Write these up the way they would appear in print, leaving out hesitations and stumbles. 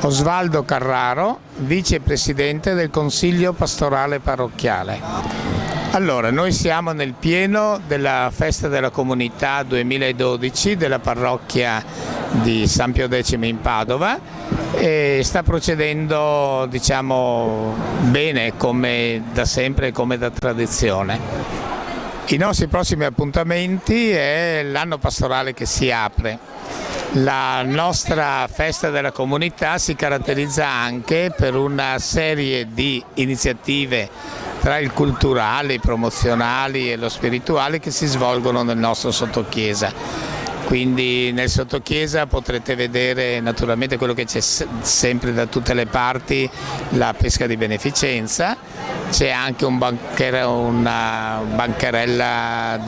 Osvaldo Carraro, vicepresidente del Consiglio Pastorale Parrocchiale. Allora, noi siamo nel pieno della Festa della Comunità 2012 della parrocchia di San Pio X in Padova e sta procedendo, diciamo, bene, come da sempre, come da tradizione. I nostri prossimi appuntamenti è l'anno pastorale che si apre. La nostra festa della comunità si caratterizza anche per una serie di iniziative tra il culturale, i promozionali e lo spirituale che si svolgono nel nostro sottochiesa. Quindi nel sottochiesa potrete vedere naturalmente quello che c'è sempre da tutte le parti, la pesca di beneficenza, c'è anche una bancarella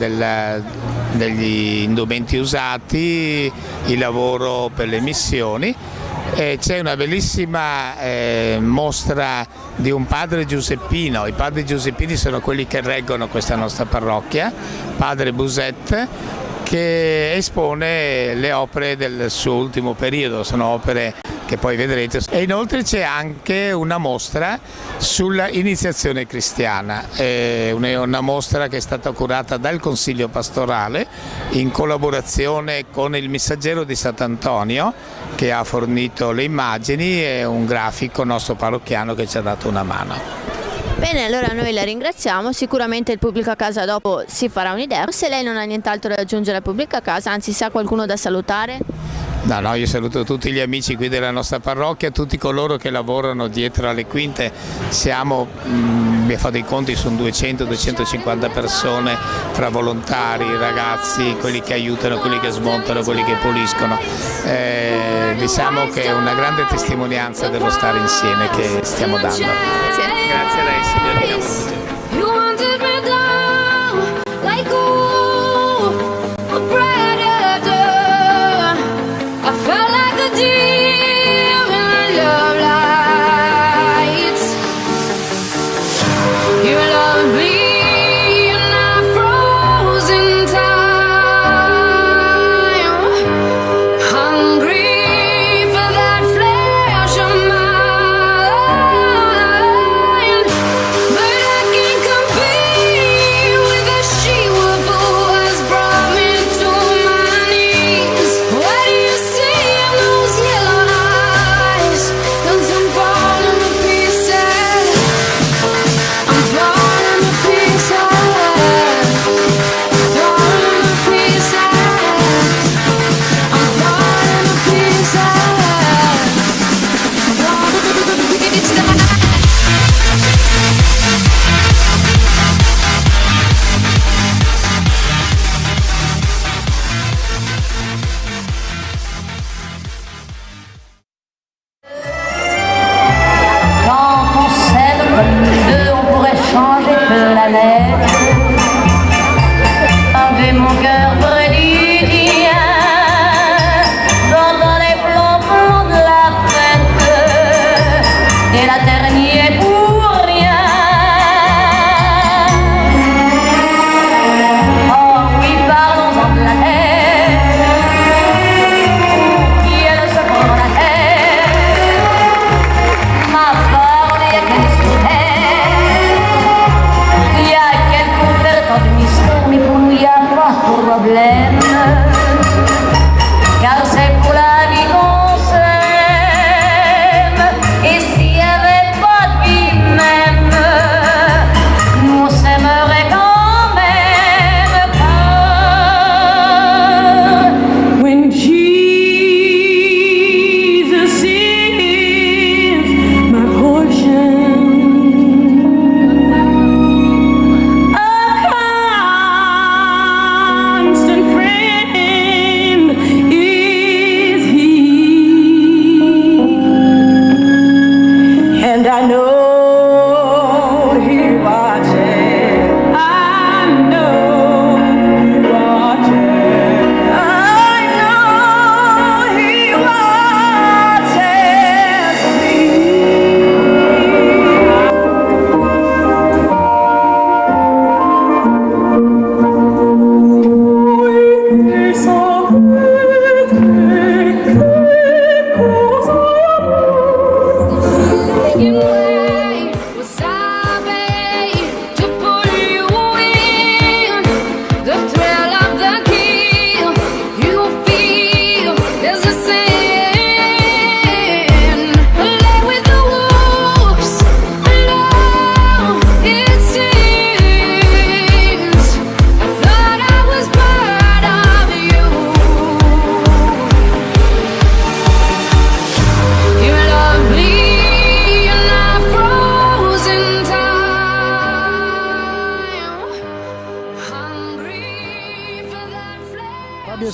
degli indumenti usati, il lavoro per le missioni. C'è una bellissima mostra di un padre giuseppino. I padri giuseppini sono quelli che reggono questa nostra parrocchia, padre Busette, che espone le opere del suo ultimo periodo, sono opere che poi vedrete. E inoltre c'è anche una mostra sull'iniziazione cristiana, una mostra che è stata curata dal Consiglio Pastorale in collaborazione con il Messaggero di Sant'Antonio, che ha fornito le immagini, e un grafico nostro parrocchiano che ci ha dato una mano. Bene, allora noi la ringraziamo, sicuramente il pubblico a casa dopo si farà un'idea. Se lei non ha nient'altro da aggiungere al pubblico a casa, anzi se ha qualcuno da salutare? No, io saluto tutti gli amici qui della nostra parrocchia, tutti coloro che lavorano dietro alle quinte. Abbiamo fatto i conti, sono 200-250 persone tra volontari, ragazzi, quelli che aiutano, quelli che smontano, quelli che puliscono. Diciamo che è una grande testimonianza dello stare insieme che stiamo dando. Grazie a lei, signorina. But I can't compare.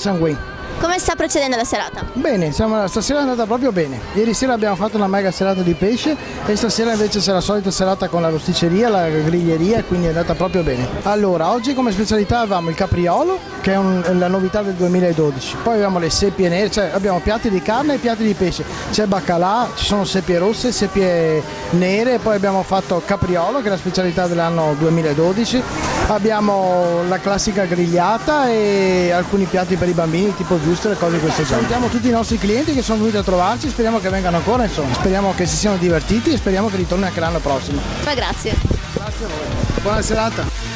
Sanguin. Come sta procedendo la serata? Bene, stasera è andata proprio bene. Ieri sera abbiamo fatto una mega serata di pesce e stasera invece c'è la solita serata con la rosticceria, la griglieria, quindi è andata proprio bene. Allora, oggi come specialità avevamo il capriolo, che è la novità del 2012. Poi abbiamo le seppie nere, cioè abbiamo piatti di carne e piatti di pesce. C'è baccalà, ci sono seppie rosse, seppie nere, poi abbiamo fatto capriolo, che è la specialità dell'anno 2012. Abbiamo la classica grigliata e alcuni piatti per i bambini, tipo giusto le cose di questo genere. Salutiamo tutti i nostri clienti che sono venuti a trovarci, speriamo che vengano ancora, insomma, speriamo che si siano divertiti e speriamo che ritornino anche l'anno prossimo. Grazie. Grazie a voi. Buona serata.